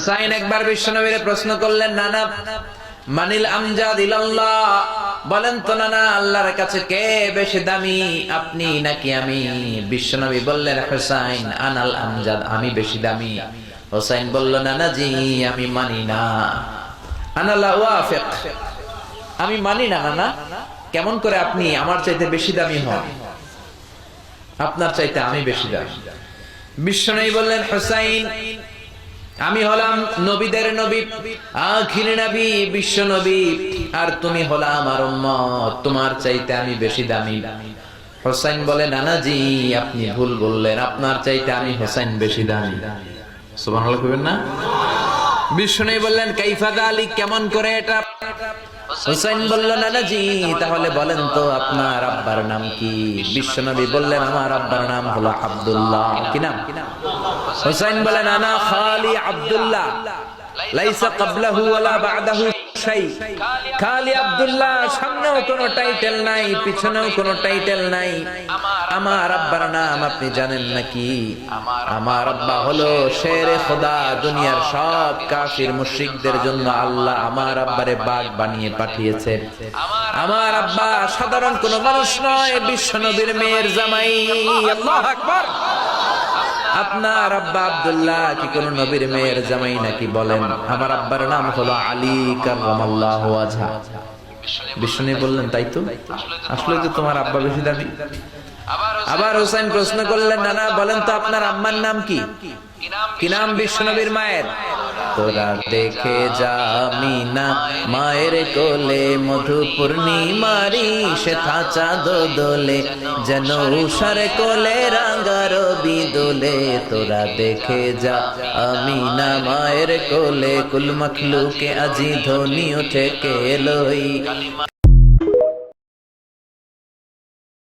হুসাইন একবার বিশ্বনবীর প্রশ্ন করলেন, নানা মানিল আমজাদ ইলাল্লাহ, বলেন তো নানা আল্লাহর কাছে কে বেশি দামি, আপনি নাকি আমি? বিশ্বনবী বললেন, হুসাইন আনাল আমজাদ, আমি বেশি দামি। হুসাইন বলল, নানা জি আমি মানি না, আনা লা ওয়াফিক, আমি মানি না নানা। কেমন করে আপনি আমার চাইতে বেশি দামি হন? আপনার চাইতে আমি বেশি দামি। বিশ্বনবী বললেন, হুসাইন আমি হলাম নবীদের নবী, আখির নবী বিশ্ব নবী, আর তুমি হলা আমার উম্মত, তোমার চাইতে আমি বেশি দামি। হুসাইন বলে, নানা জি আপনি ভুল বললেন, আপনার চাইতে আমি হুসাইন বেশি দামি। সুবহানাল্লাহ কইবেন না? বিশ্বনবী বললেন, কাইফা যালিক, কেমন করে এটা? হুসাইন বলল, নানা জি তাহলে বলেন তো আপনার আব্বার নাম কি? বিশ্বনবী বললেন, আমার আব্বার নাম হলো আব্দুল্লাহ। কি নাম? হুসাইন বলেন, আনা খালি আব্দুল্লাহ, লাইসা ক্বাবলাহু ওয়ালা বা'দাহু শাই। খালি আব্দুল্লাহ, সামনেও কোনো টাইটেল নাই, পিছনেও কোনো টাইটেল নাই। আমার আব্বার নাম আপনি জানেন নাকি? আমার আব্বা হলো শেরে খোদা, দুনিয়ার সব কাফির মুশরিকদের জন্য আল্লাহ আমার আব্বারে বাগ বানিয়ে পাঠিয়েছে। আমার আব্বা সাধারণ কোনো মানুষ নয়, বিশ্ব নবীর মেয়ের জামাই। আল্লাহু আকবার। আপনার আব্বা আব্দুল্লাহ কি কোন নবীর মেয়ের জামাই নাকি? বলেন, আমার আব্বার নাম হলো আলী কাররামাল্লাহু ওয়াজহা। বিষ্ণু বললেন, তাই তো, আসলে তো তোমার আব্বা বেশি দামি। আবার হুসাইন প্রশ্ন করলেন, নানা বলেন তো আপনার আম্মার নাম কি? কি নাম বিশ্বনবীর মায়ের? তোরা দেখে যা আমিনা মায়ের কোলে, মধু পূর্ণিমারি সেথা চাঁদ দোলে, যেন উষার কোলে রাঙা রবি দোলে। তোরা দেখে যা আমিনা মায়ের কোলে, কুল মখলুকে আজি ধ্বনি ওঠে কে লই,